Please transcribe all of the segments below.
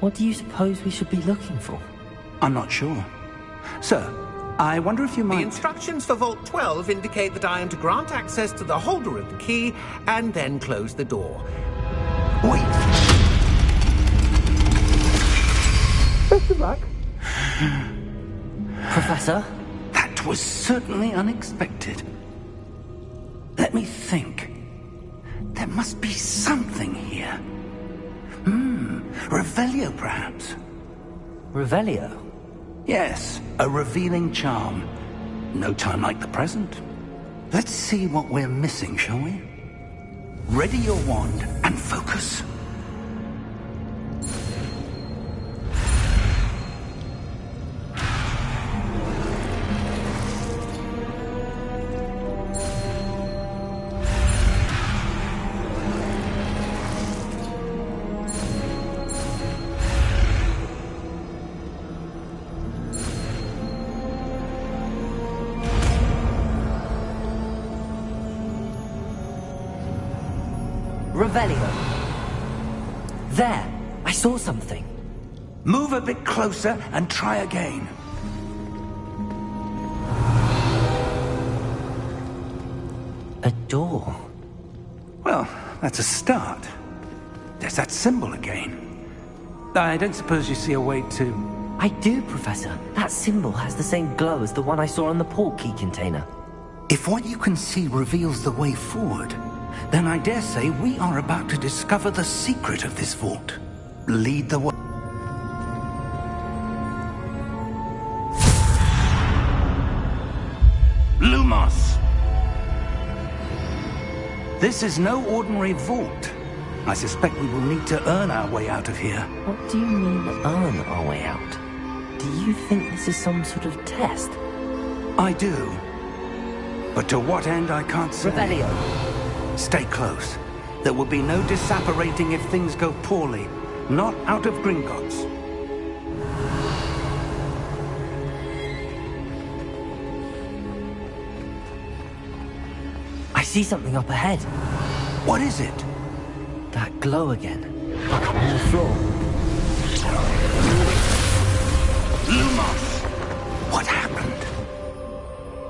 What do you suppose we should be looking for? I'm not sure. Sir, I wonder if you might... The instructions for Vault 12 indicate that I am to grant access to the holder of the key and then close the door. Wait! Best of luck. Professor? That was certainly unexpected. Let me think. There must be something here. Revelio, perhaps. Revelio? Yes, a revealing charm. No time like the present. Let's see what we're missing, shall we? Ready your wand and focus. Revelio. There! I saw something. Move a bit closer and try again. A door. Well, that's a start. There's that symbol again. I don't suppose you see a way to... I do, Professor. That symbol has the same glow as the one I saw on the port key container. If what you can see reveals the way forward, then I dare say we are about to discover the secret of this vault. Lead the way. Lumos! This is no ordinary vault. I suspect we will need to earn our way out of here. What do you mean, earn our way out? Do you think this is some sort of test? I do. But to what end, I can't say. Revelio. Stay close. There will be no disapparating if things go poorly. Not out of Gringotts. I see something up ahead. What is it? That glow again. On the floor. Lumos! What happened?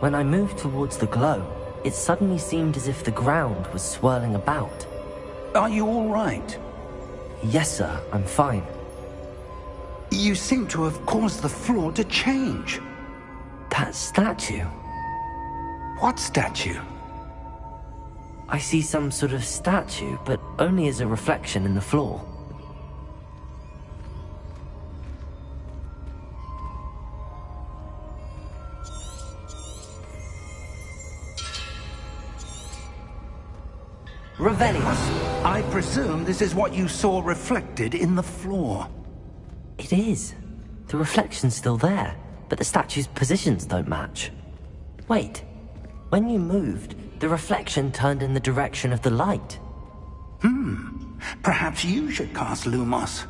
When I moved towards the glow, it suddenly seemed as if the ground was swirling about. Are you all right? Yes, sir, I'm fine. You seem to have caused the floor to change. That statue. What statue? I see some sort of statue, but only as a reflection in the floor. Revelio. I presume this is what you saw reflected in the floor. It is. The reflection's still there, but the statue's positions don't match. Wait. When you moved, the reflection turned in the direction of the light. Perhaps you should cast Lumos.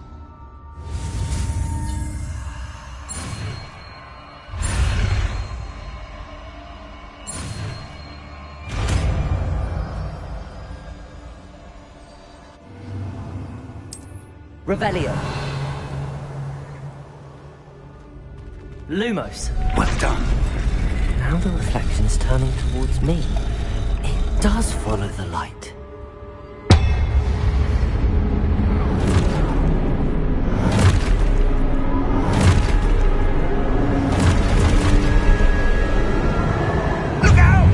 Revelio. Lumos. Well done. Now the reflection's turning towards me. It does follow the light. Look out!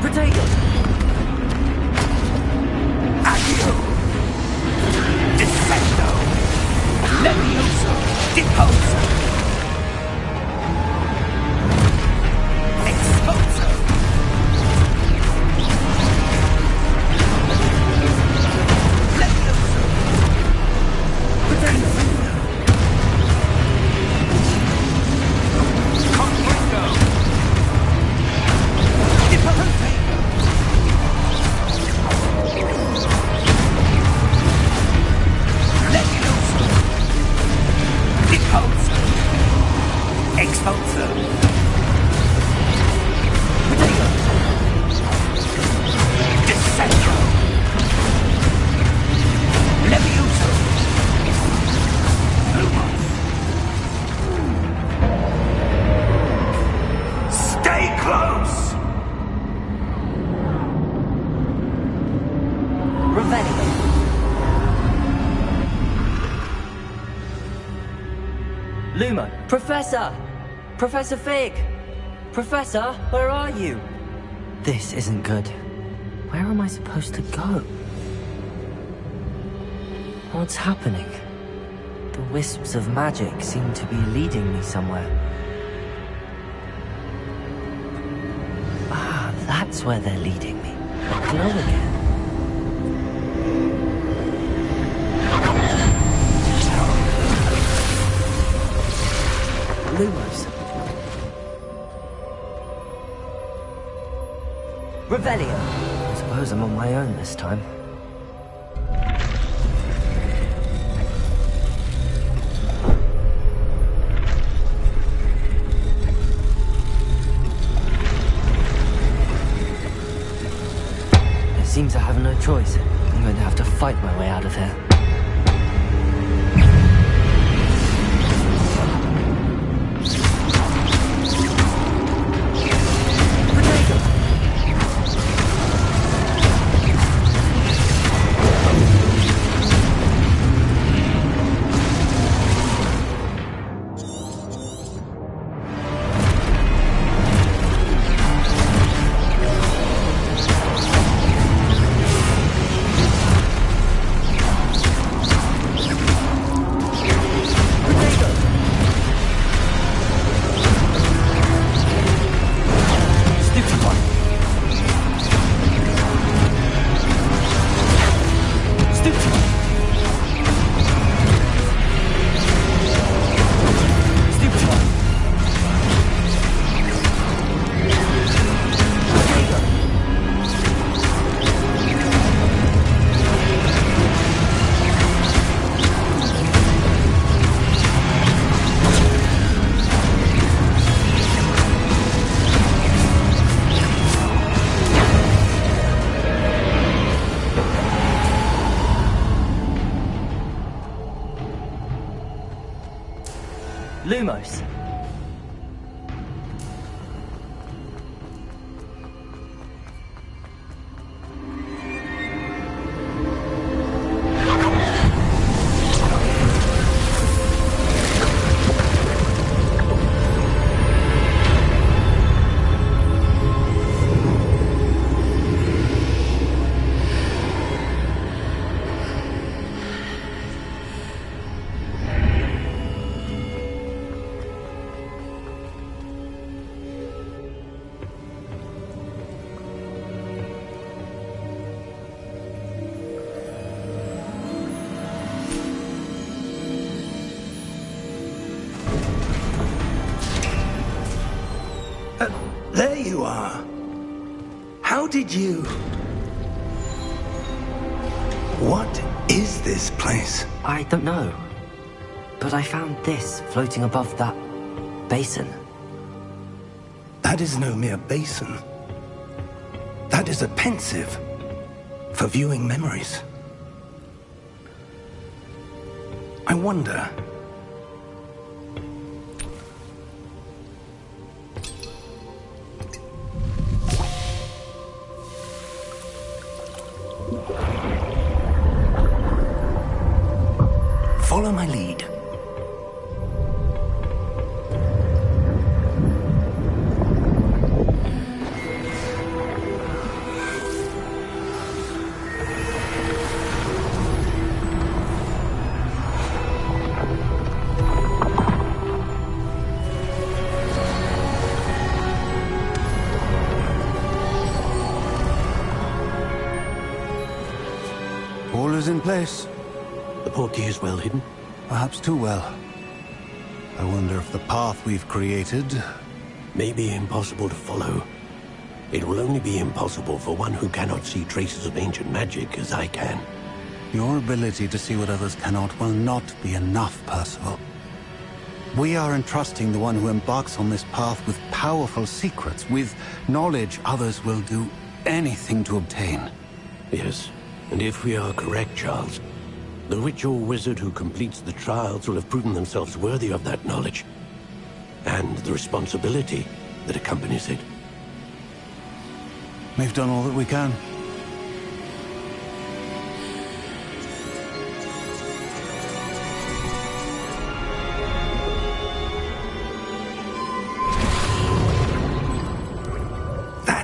Potato! Accio! Defendo! Levioso! Deposo! Exposo! Levioso! Potato! Conquesto! Deposo! Levioso! Deposo! Exposo! Potato! Descendro! Levioso! Professor! Professor Fig! Professor, where are you? This isn't good. Where am I supposed to go? What's happening? The wisps of magic seem to be leading me somewhere. Ah, that's where they're leading me. I glow again. Lumos. Revelio. I suppose I'm on my own this time. It seems I have no choice. I'm going to have to fight my way out of here. Lumos. There you are. How did you... What is this place? I don't know. But I found this floating above that basin. That is no mere basin. That is a pensive for viewing memories. I wonder... Follow my lead. All is in place. The portkey is well hidden? Perhaps too well. I wonder if the path we've created... May be impossible to follow. It will only be impossible for one who cannot see traces of ancient magic as I can. Your ability to see what others cannot will not be enough, Percival. We are entrusting the one who embarks on this path with powerful secrets, with knowledge others will do anything to obtain. Yes, and if we are correct, Charles, the witch or wizard who completes the trials will have proven themselves worthy of that knowledge, and the responsibility that accompanies it. We've done all that we can.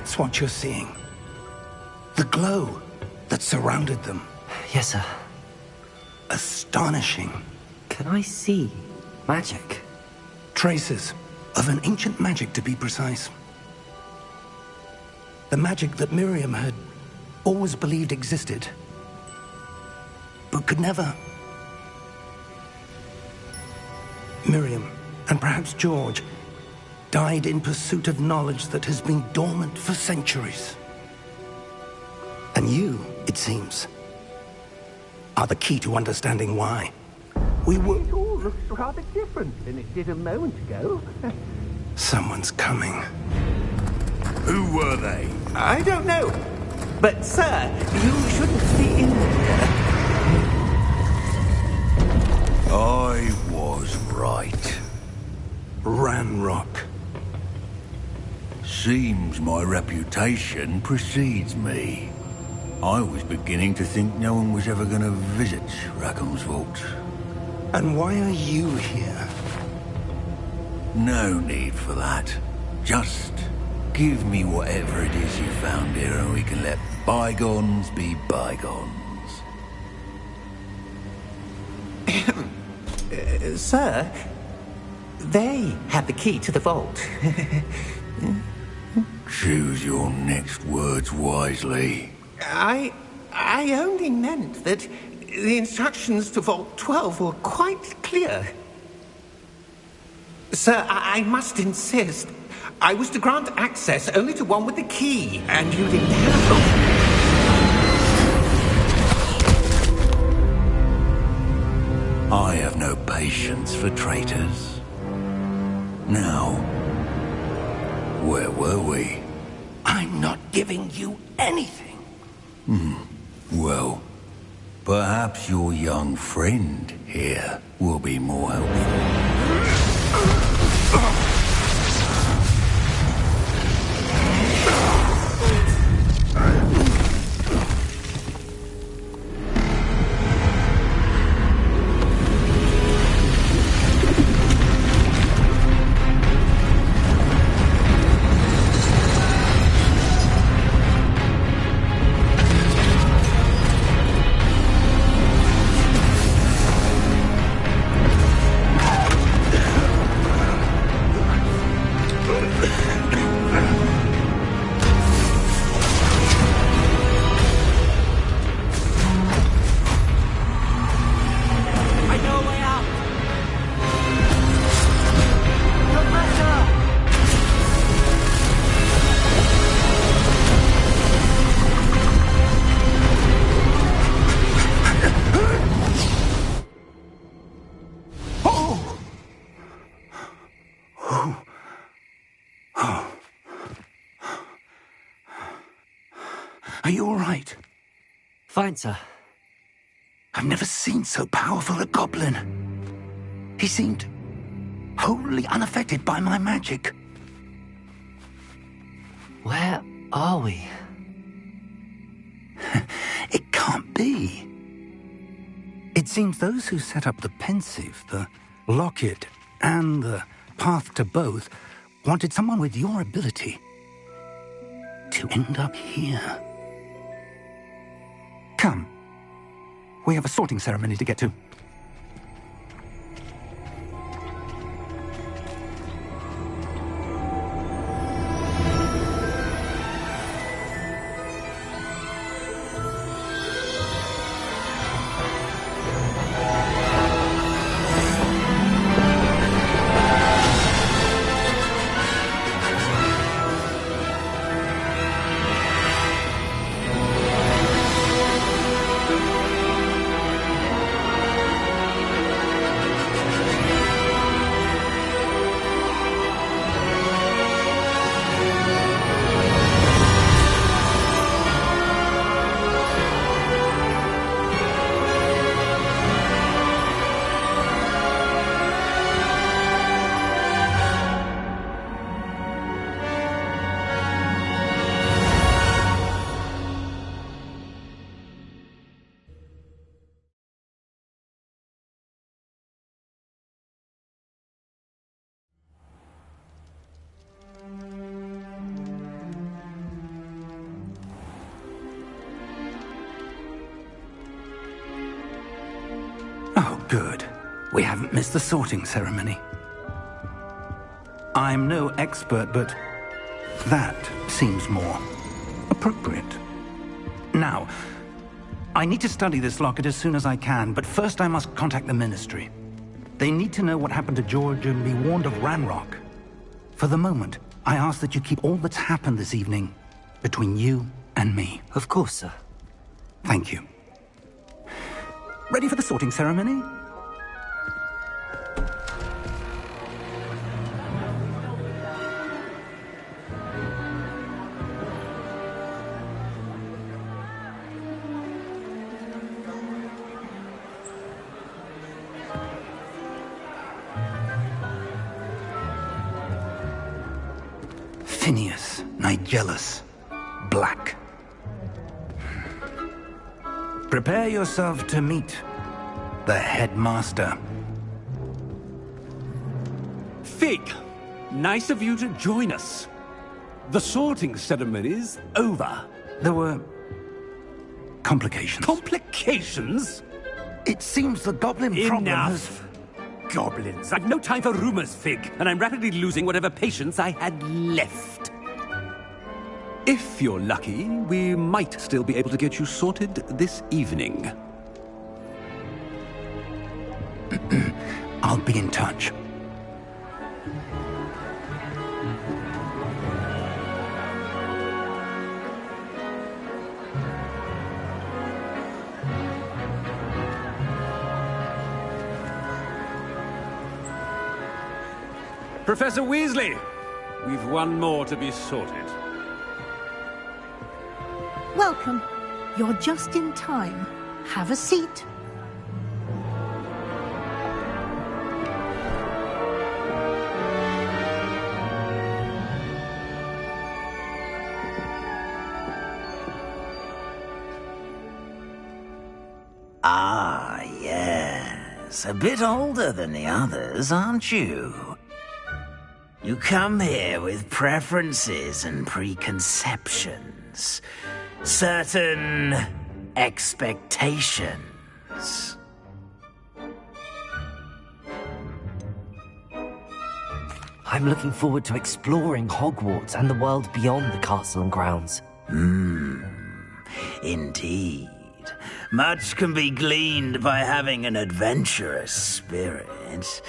That's what you're seeing. The glow that surrounded them. Yes, sir. Astonishing. Can I see magic? Traces of an ancient magic, to be precise. The magic that Miriam had always believed existed, but could never. Miriam, and perhaps George, died in pursuit of knowledge that has been dormant for centuries. And you, it seems, are the key to understanding why. It all looks rather different than it did a moment ago. Someone's coming. Who were they? I don't know. But, sir, you shouldn't be in here. I was right. Ranrock. Seems my reputation precedes me. I was beginning to think no one was ever going to visit Rackham's vault. And why are you here? No need for that. Just give me whatever it is you found here and we can let bygones be bygones. Sir, they had the key to the vault. Choose your next words wisely. I only meant that the instructions to Vault 12 were quite clear. Sir, I must insist. I was to grant access only to one with the key, and you didn't have I have no patience for traitors. Now, where were we? I'm not giving you anything. Well, perhaps your young friend here will be more helpful. Are you all right? Fine, sir. I've never seen so powerful a goblin. He seemed wholly unaffected by my magic. Where are we? It can't be. It seems those who set up the pensive, the locket, and the path to both wanted someone with your ability to end up here. Come. We have a sorting ceremony to get to. We haven't missed the sorting ceremony. I'm no expert, but that seems more appropriate. Now, I need to study this locket as soon as I can, but first I must contact the Ministry. They need to know what happened to George and be warned of Ranrock. For the moment, I ask that you keep all that's happened this evening between you and me. Of course, sir. Thank you. Ready for the sorting ceremony? Phineas, Nigellus, Black. Prepare yourself to meet the headmaster. Fig, nice of you to join us. The sorting ceremony's over. There were complications. Complications? It seems the goblin problem has... Enough! Goblins. I've no time for rumors, Fig, and I'm rapidly losing whatever patience I had left. If you're lucky, we might still be able to get you sorted this evening. I'll be in touch. Professor Weasley, we've one more to be sorted. Welcome. You're just in time. Have a seat. Ah, yes. A bit older than the others, aren't you? You come here with preferences and preconceptions. Certain expectations. I'm looking forward to exploring Hogwarts and the world beyond the castle and grounds. Indeed. Much can be gleaned by having an adventurous spirit,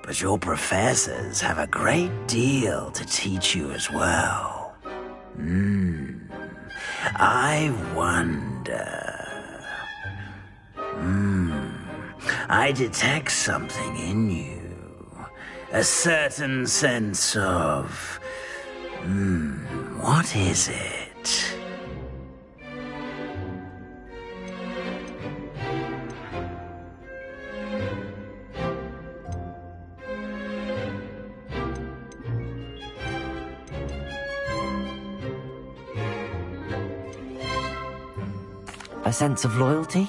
but your professors have a great deal to teach you as well. I wonder... I detect something in you. A certain sense of... what is it? A sense of loyalty?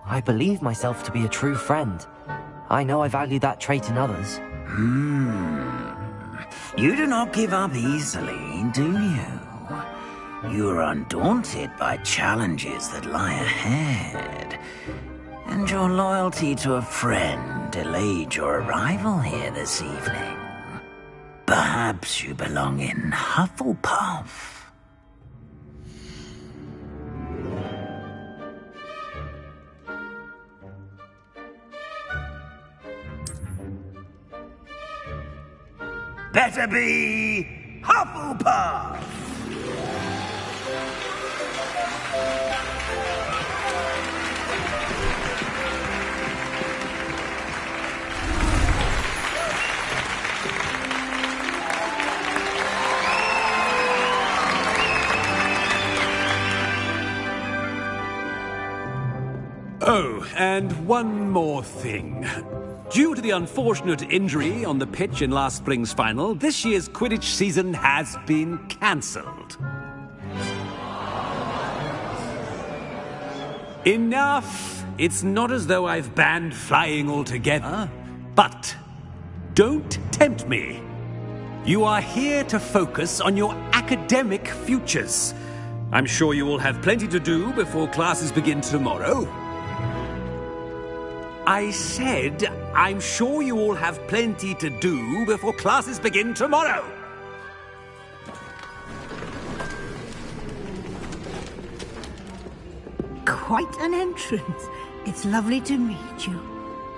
I believe myself to be a true friend. I know I value that trait in others. You do not give up easily, do you? You are undaunted by challenges that lie ahead. And your loyalty to a friend delayed your arrival here this evening. Perhaps you belong in Hufflepuff. Better be Hufflepuff! Oh, and one more thing. Due to the unfortunate injury on the pitch in last spring's final, this year's Quidditch season has been cancelled. Enough! It's not as though I've banned flying altogether, but don't tempt me. You are here to focus on your academic futures. I'm sure you will have plenty to do before classes begin tomorrow. I said I'm sure you all have plenty to do before classes begin tomorrow. Quite an entrance. It's lovely to meet you.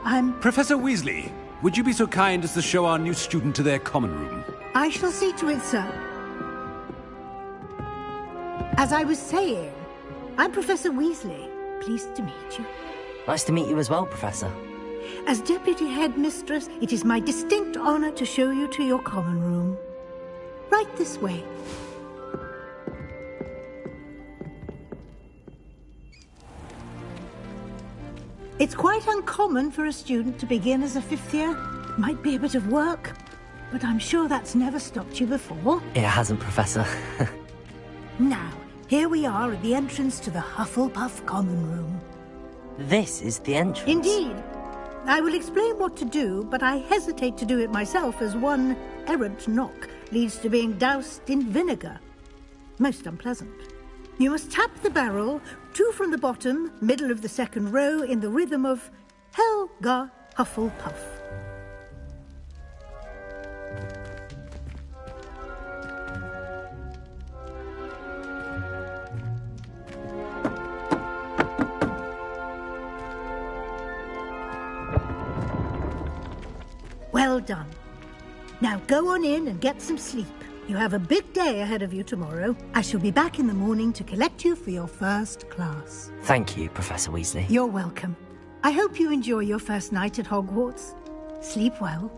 I'm... Professor Weasley, would you be so kind as to show our new student to their common room? I shall see to it, sir. As I was saying, I'm Professor Weasley. Pleased to meet you. Nice to meet you as well, Professor. As Deputy Headmistress, it is my distinct honor to show you to your common room. Right this way. It's quite uncommon for a student to begin as a fifth year. Might be a bit of work, but I'm sure that's never stopped you before. It hasn't, Professor. Now, here we are at the entrance to the Hufflepuff Common Room. This is the entrance? Indeed. I will explain what to do, but I hesitate to do it myself as one errant knock leads to being doused in vinegar. Most unpleasant. You must tap the barrel, 2 from the bottom, middle of the second row, in the rhythm of Helga Hufflepuff. Well done. Now go on in and get some sleep. You have a big day ahead of you tomorrow. I shall be back in the morning to collect you for your first class. Thank you, Professor Weasley. You're welcome. I hope you enjoy your first night at Hogwarts. Sleep well.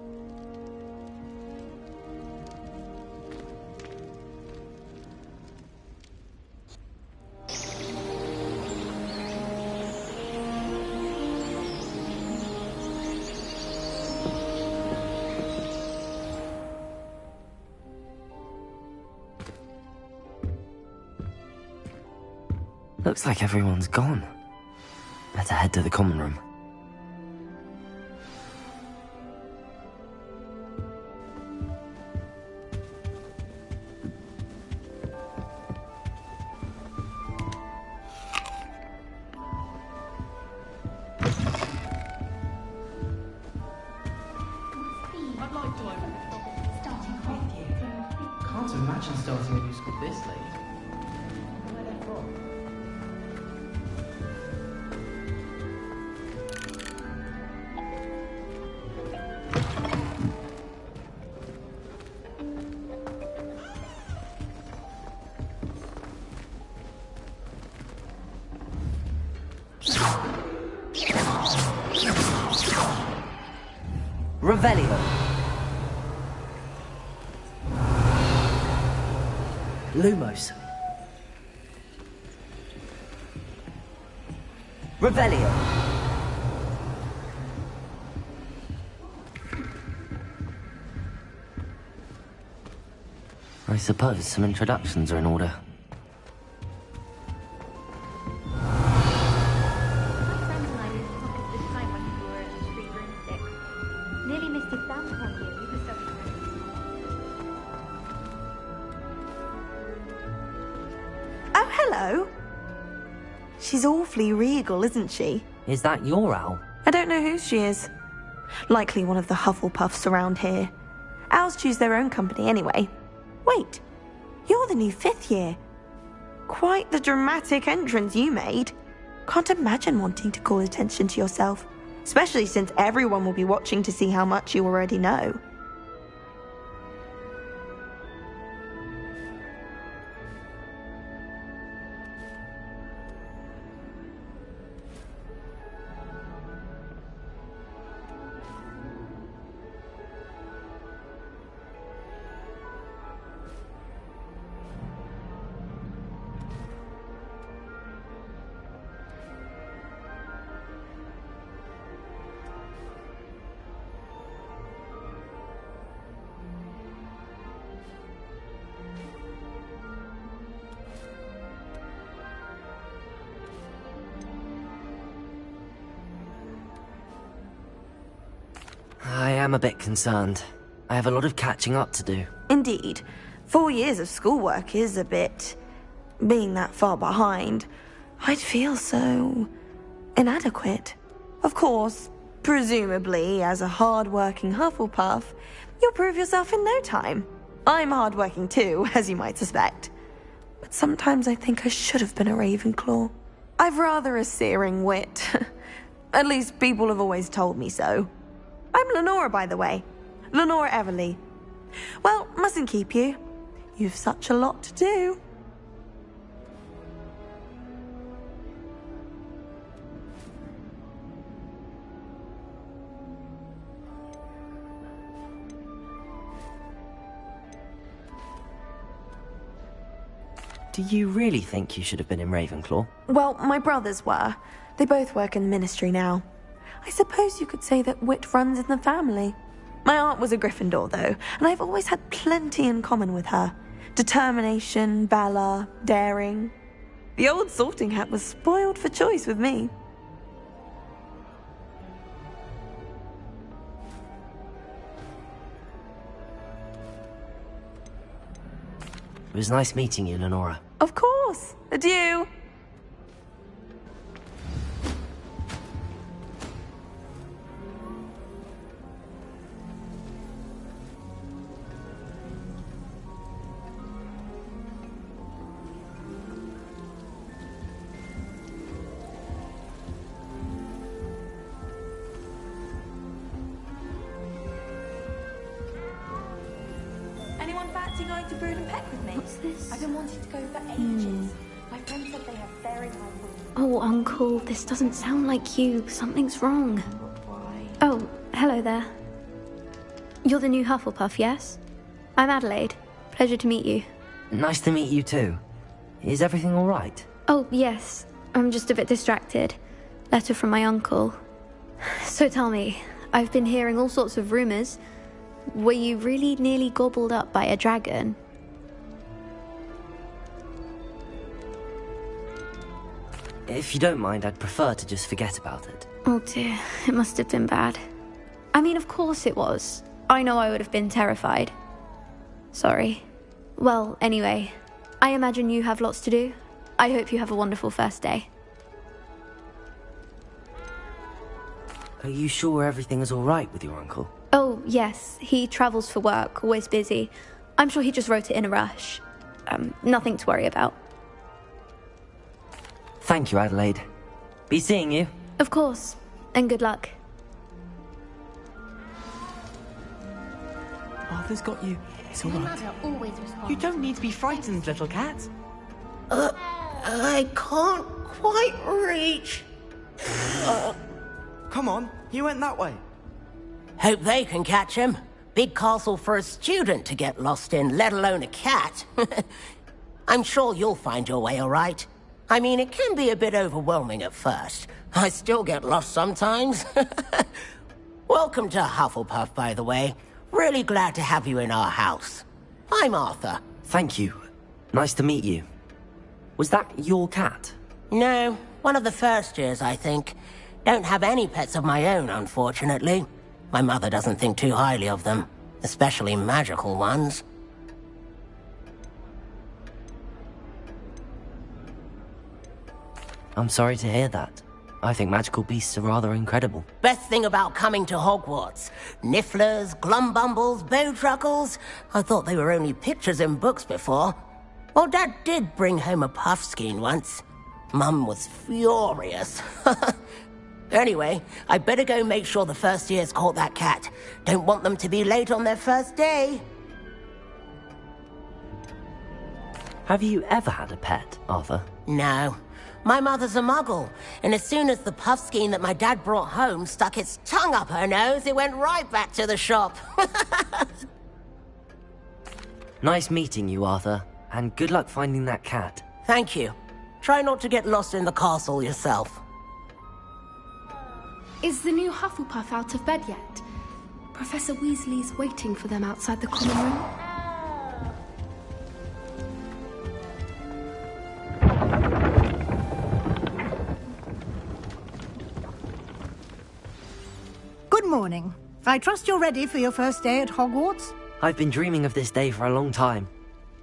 Looks like everyone's gone. Better head to the common room. I'd like to open starting with you. Can't imagine starting a new school this late. Where are they from? Revelio. Lumos. Revelio. I suppose some introductions are in order. Oh, hello. She's awfully regal, isn't she? Is that your owl? I don't know who she is. Likely one of the Hufflepuffs around here. Owls choose their own company anyway. Wait, you're the new 5th year. Quite the dramatic entrance you made. Can't imagine wanting to call attention to yourself, especially since everyone will be watching to see how much you already know. I am a bit concerned. I have a lot of catching up to do. Indeed. 4 years of schoolwork is a bit... being that far behind. I'd feel so... inadequate. Of course, Presumably, as a hard-working Hufflepuff, you'll prove yourself in no time. I'm hard-working too, as you might suspect. But sometimes I think I should have been a Ravenclaw. I've rather a searing wit. At least people have always told me so. I'm Lenora, by the way. Lenora Everly. Well, mustn't keep you. You've such a lot to do. Do you really think you should have been in Ravenclaw? Well, my brothers were. They both work in the ministry now. I suppose you could say that wit runs in the family. My aunt was a Gryffindor, though, and I've always had plenty in common with her. Determination, valor, daring. The old sorting hat was spoiled for choice with me. It was nice meeting you, Lenora. Of course. Adieu. Anyone fancy going to Brood and Peck with me? What's this? I've been wanting to go for ages. My friend said they have very high rules. Oh, Uncle, this doesn't sound like you. Something's wrong. Why? Oh, hello there. You're the new Hufflepuff, yes? I'm Adelaide. Pleasure to meet you. Nice to meet you too. Is everything all right? Oh, yes. I'm just a bit distracted. Letter from my uncle. So tell me, I've been hearing all sorts of rumors. Were you really nearly gobbled up by a dragon? If you don't mind, I'd prefer to just forget about it. Oh dear, it must have been bad. I mean, of course it was. I know I would have been terrified. Sorry. Well, anyway, I imagine you have lots to do. I hope you have a wonderful first day. Are you sure everything is all right with your uncle? Oh, yes. He travels for work, always busy. I'm sure he just wrote it in a rush. Nothing to worry about. Thank you, Adelaide. Be seeing you. Of course. And good luck. Arthur's got you. It's all right. Mother always responds. You don't need to be frightened, little cat. I can't quite reach. Come on, you went that way. Hope they can catch him. Big castle for a student to get lost in, let alone a cat. I'm sure you'll find your way all right. I mean, it can be a bit overwhelming at first. I still get lost sometimes. Welcome to Hufflepuff, by the way. Really glad to have you in our house. I'm Arthur. Thank you. Nice to meet you. Was that your cat? No, one of the first years, I think. Don't have any pets of my own, unfortunately. My mother doesn't think too highly of them, especially magical ones. I'm sorry to hear that. I think magical beasts are rather incredible. Best thing about coming to Hogwarts. Nifflers, glumbumbles, bowtruckles. I thought they were only pictures in books before. Well, Dad did bring home a puffskein once. Mum was furious. Anyway, I better go make sure the first years caught that cat. Don't want them to be late on their first day. Have you ever had a pet, Arthur? No. My mother's a muggle, and as soon as the puffskein that my dad brought home stuck its tongue up her nose, it went right back to the shop. Nice meeting you, Arthur, and good luck finding that cat. Thank you. Try not to get lost in the castle yourself. Is the new Hufflepuff out of bed yet? Professor Weasley's waiting for them outside the common room. Good morning. I trust you're ready for your first day at Hogwarts? I've been dreaming of this day for a long time.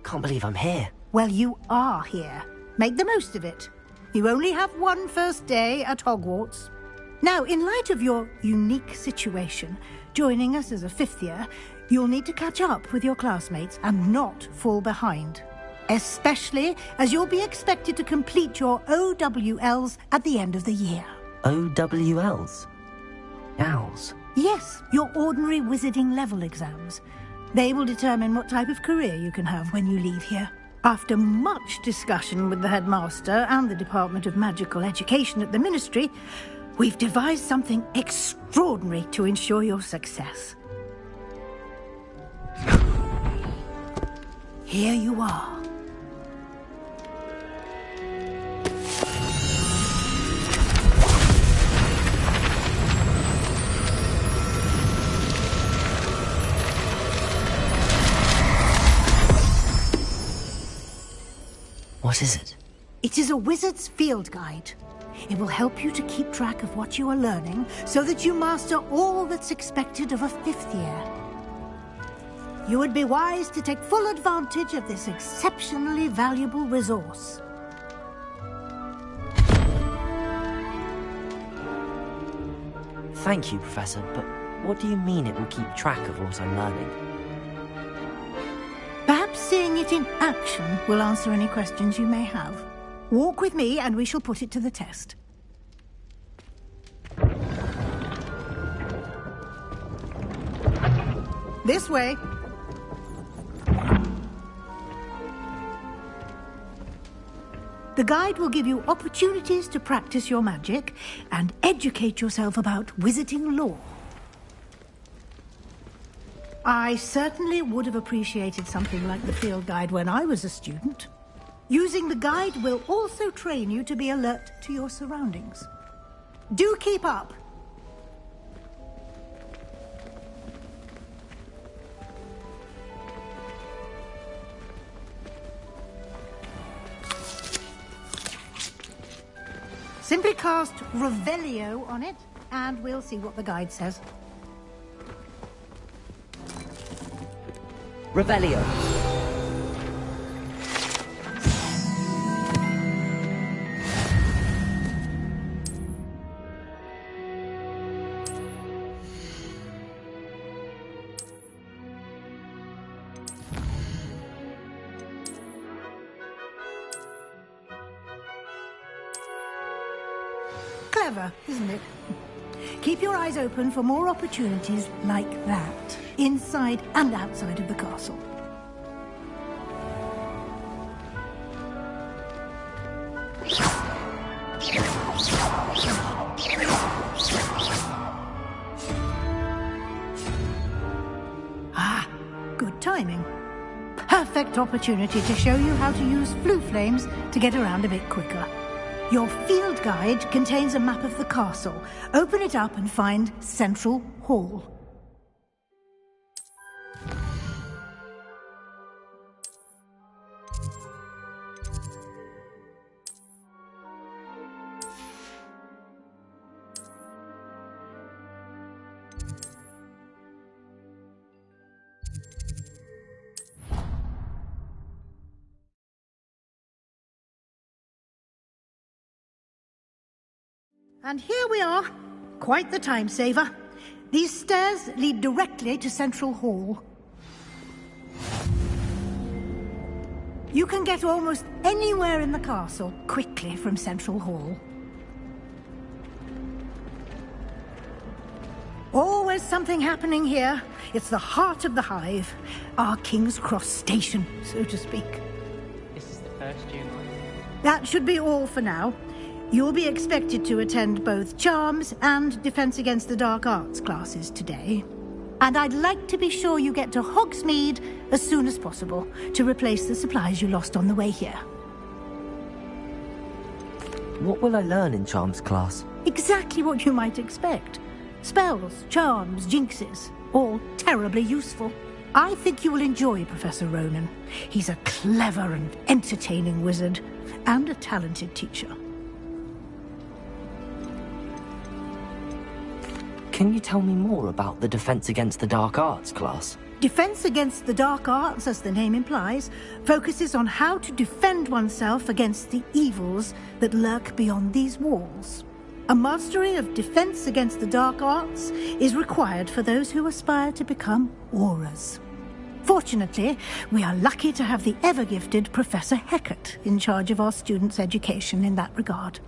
Can't believe I'm here. Well, you are here. Make the most of it. You only have one first day at Hogwarts. Now, in light of your unique situation, joining us as a 5th year, you'll need to catch up with your classmates and not fall behind. Especially as you'll be expected to complete your OWLs at the end of the year. OWLs? Owls? Yes, your ordinary wizarding level exams. They will determine what type of career you can have when you leave here. After much discussion with the headmaster and the Department of Magical Education at the Ministry, we've devised something extraordinary to ensure your success. Here you are. What is it? It is a wizard's field guide. It will help you to keep track of what you are learning so that you master all that's expected of a 5th year. You would be wise to take full advantage of this exceptionally valuable resource. Thank you, Professor, but what do you mean it will keep track of what I'm learning? Perhaps seeing it in action will answer any questions you may have. Walk with me and we shall put it to the test. This way. The guide will give you opportunities to practice your magic and educate yourself about wizarding lore. I certainly would have appreciated something like the field guide when I was a student. Using the guide will also train you to be alert to your surroundings. Do keep up! Simply cast Revelio on it, and we'll see what the guide says. Revelio. Clever, isn't it? Keep your eyes open for more opportunities like that, inside and outside of the castle. Ah, good timing. Perfect opportunity to show you how to use flue flames to get around a bit quicker. Your field guide contains a map of the castle. Open it up and find Central Hall. And here we are. Quite the time saver. These stairs lead directly to Central Hall. You can get almost anywhere in the castle quickly from Central Hall. Always something happening here. It's the heart of the hive. Our King's Cross station, so to speak. This is the first year. That should be all for now. You'll be expected to attend both Charms and Defense Against the Dark Arts classes today. And I'd like to be sure you get to Hogsmeade as soon as possible to replace the supplies you lost on the way here. What will I learn in Charms class? Exactly what you might expect. Spells, charms, jinxes, all terribly useful. I think you will enjoy Professor Ronan. He's a clever and entertaining wizard, and a talented teacher. Can you tell me more about the Defense Against the Dark Arts class? Defense Against the Dark Arts, as the name implies, focuses on how to defend oneself against the evils that lurk beyond these walls. A mastery of defense against the dark arts is required for those who aspire to become Aurors. Fortunately, we are lucky to have the ever-gifted Professor Hecat in charge of our students' education in that regard.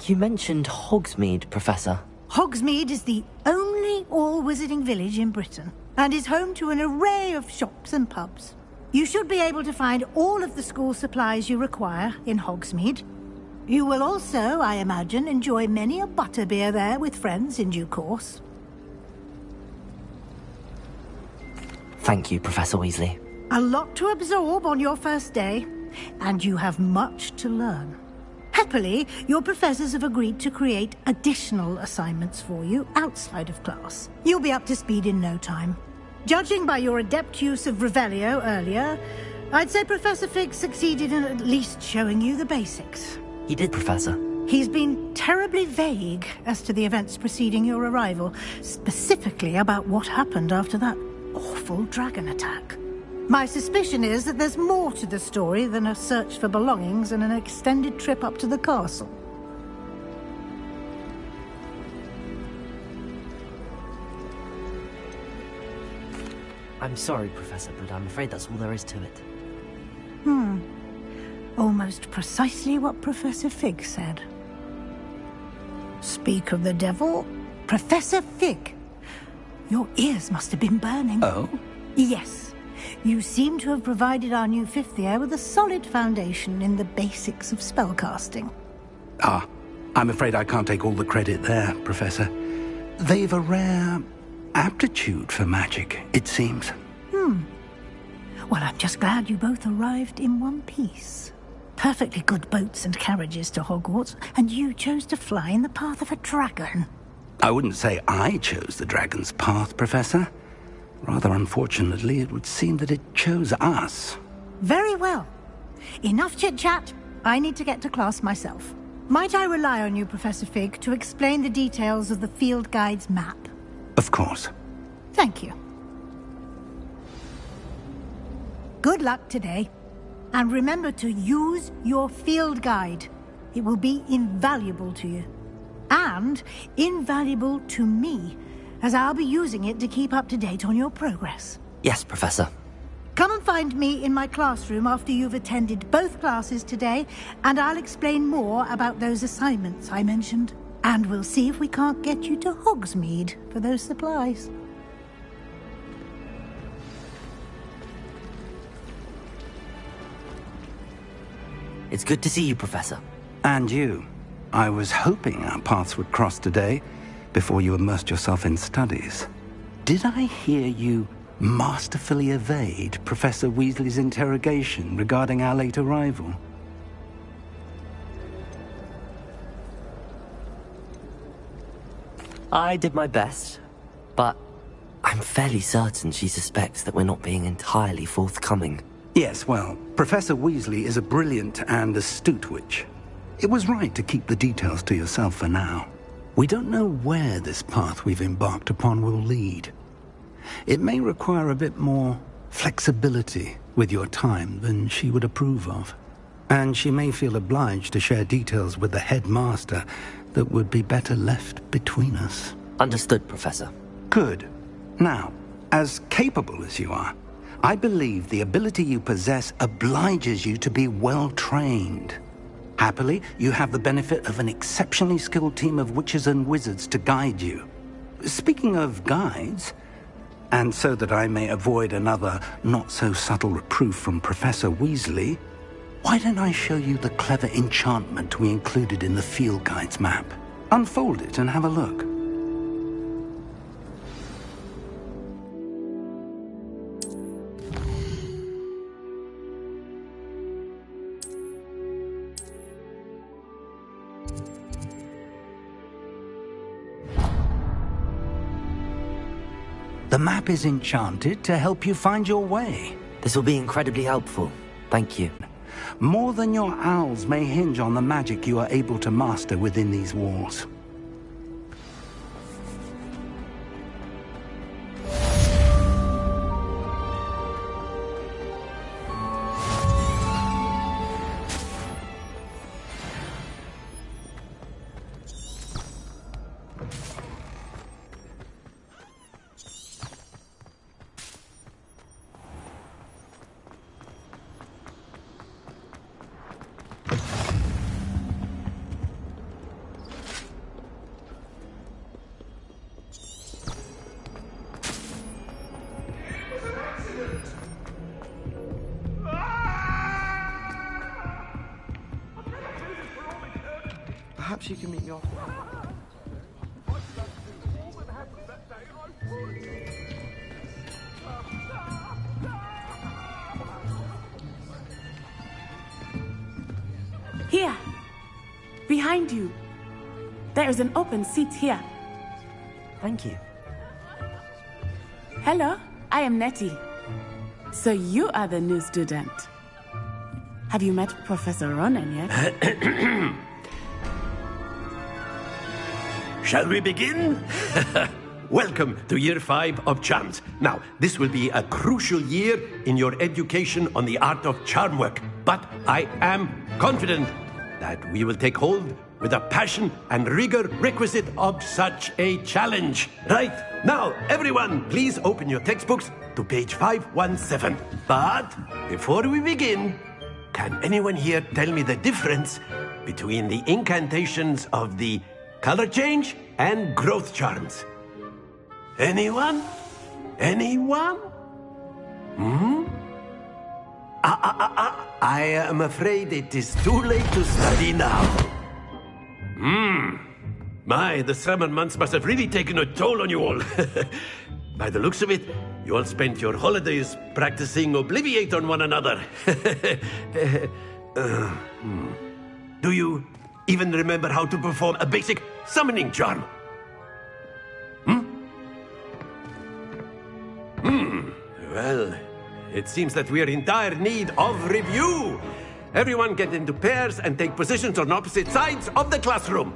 You mentioned Hogsmeade, Professor. Hogsmeade is the only all-wizarding village in Britain, and is home to an array of shops and pubs. You should be able to find all of the school supplies you require in Hogsmeade. You will also, I imagine, enjoy many a butterbeer there with friends in due course. Thank you, Professor Weasley. A lot to absorb on your first day, and you have much to learn. Happily, your professors have agreed to create additional assignments for you outside of class. You'll be up to speed in no time. Judging by your adept use of Revelio earlier, I'd say Professor Fig succeeded in at least showing you the basics. He did, Professor. He's been terribly vague as to the events preceding your arrival, specifically about what happened after that awful dragon attack. My suspicion is that there's more to the story than a search for belongings and an extended trip up to the castle. I'm sorry, Professor, but I'm afraid that's all there is to it. Almost precisely what Professor Fig said. Speak of the devil, Professor Fig. Your ears must have been burning. Oh? Yes. You seem to have provided our new fifth year with a solid foundation in the basics of spellcasting. Ah, I'm afraid I can't take all the credit there, Professor. They've a rare aptitude for magic, it seems. Well, I'm just glad you both arrived in one piece. Perfectly good boats and carriages to Hogwarts, and you chose to fly in the path of a dragon. I wouldn't say I chose the dragon's path, Professor. Rather unfortunately, it would seem that it chose us. Very well. Enough chit-chat. I need to get to class myself. Might I rely on you, Professor Fig, to explain the details of the field guide's map? Of course. Thank you. Good luck today. And remember to use your field guide. It will be invaluable to you. And invaluable to me, as I'll be using it to keep up to date on your progress. Yes, Professor. Come and find me in my classroom after you've attended both classes today, and I'll explain more about those assignments I mentioned. And we'll see if we can't get you to Hogsmeade for those supplies. It's good to see you, Professor. And you. I was hoping our paths would cross today, before you immersed yourself in studies. Did I hear you masterfully evade Professor Weasley's interrogation regarding our late arrival? I did my best, but I'm fairly certain she suspects that we're not being entirely forthcoming. Yes, well, Professor Weasley is a brilliant and astute witch. It was right to keep the details to yourself for now. We don't know where this path we've embarked upon will lead. It may require a bit more flexibility with your time than she would approve of. And she may feel obliged to share details with the headmaster that would be better left between us. Understood, Professor. Good. Now, as capable as you are, I believe the ability you possess obliges you to be well trained. Happily, you have the benefit of an exceptionally skilled team of witches and wizards to guide you. Speaking of guides, and so that I may avoid another not-so-subtle reproof from Professor Weasley, why don't I show you the clever enchantment we included in the field guide's map? Unfold it and have a look. The map is enchanted to help you find your way. This will be incredibly helpful. Thank you. More than your owls may hinge on the magic you are able to master within these walls. Perhaps you can meet me off. Here, behind you. There is an open seat here. Thank you. Hello, I am Nettie. So you are the new student. Have you met Professor Ronan yet? Shall we begin? Welcome to Year 5 of Charms. Now, this will be a crucial year in your education on the art of charm work, but I am confident that we will take hold with the passion and rigor requisite of such a challenge. Right, now, everyone, please open your textbooks to page 517. But before we begin, can anyone here tell me the difference between the incantations of the color change and growth charms? Anyone? Anyone? I am afraid it is too late to study now. My, the summer months must have really taken a toll on you all. By the looks of it, you all spent your holidays practicing Obliviate on one another. Do you even remember how to perform a basic summoning charm? Well, it seems that we are in dire need of review. Everyone get into pairs and take positions on opposite sides of the classroom.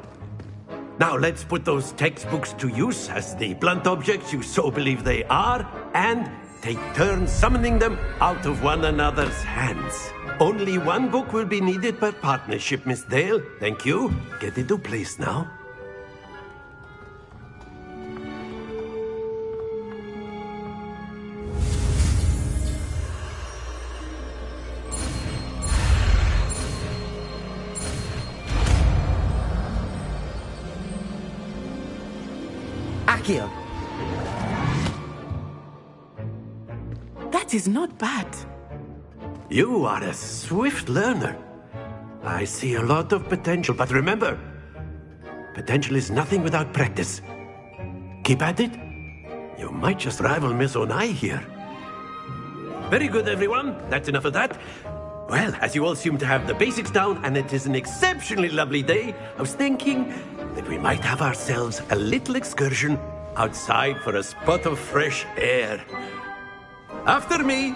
Now let's put those textbooks to use as the blunt objects you so believe they are, and take turns summoning them out of one another's hands. Only one book will be needed per partnership, Miss Dale. Thank you. Get into place now. Accio! That is not bad. You are a swift learner. I see a lot of potential, but remember, potential is nothing without practice. Keep at it. You might just rival Miss Onai here. Very good, everyone. That's enough of that. Well, as you all seem to have the basics down, and it is an exceptionally lovely day, I was thinking that we might have ourselves a little excursion outside for a spot of fresh air. After me.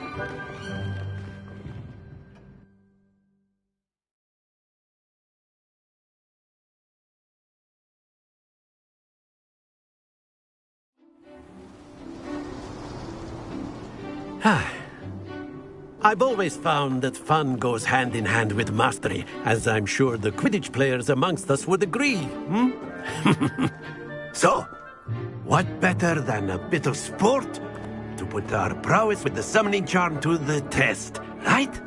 I've always found that fun goes hand in hand with mastery, as I'm sure the Quidditch players amongst us would agree, So, what better than a bit of sport to put our prowess with the summoning charm to the test, right?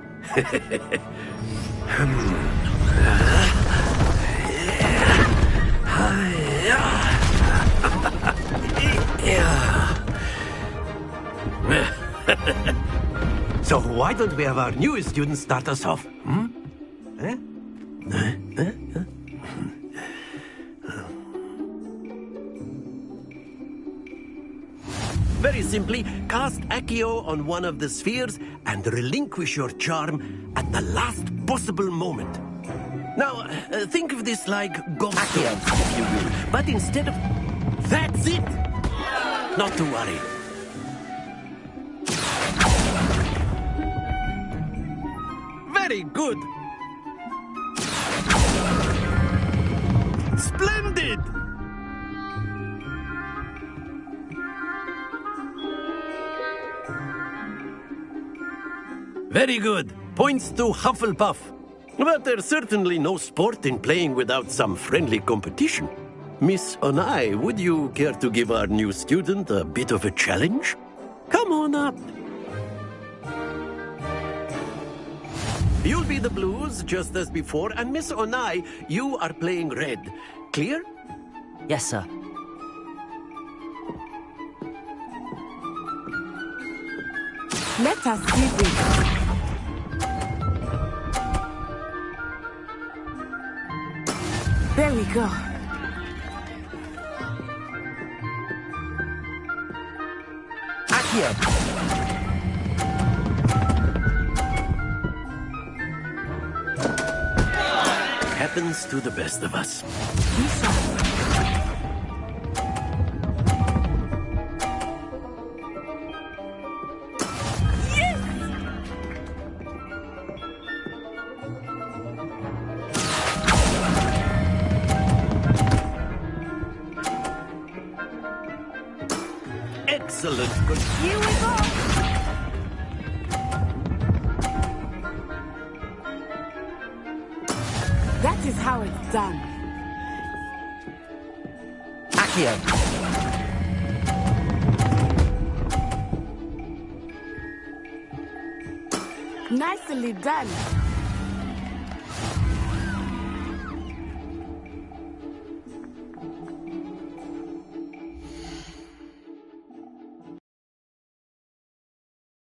So why don't we have our newest student start us off? Very simply, cast Accio on one of the spheres and relinquish your charm at the last possible moment. Now, think of this like gobstones, if you will. But instead of... That's it! Not to worry. Very good! Splendid! Very good. Points to Hufflepuff. But there's certainly no sport in playing without some friendly competition. Miss Onai, would you care to give our new student a bit of a challenge? Come on up. You'll be the blues, just as before, and Miss Onai, you are playing red. Clear? Yes, sir. Let us see this. There we go. Accio. Happens to the best of us. Excellent. Good. Here we go. That is how it's done. Accio. Nicely done.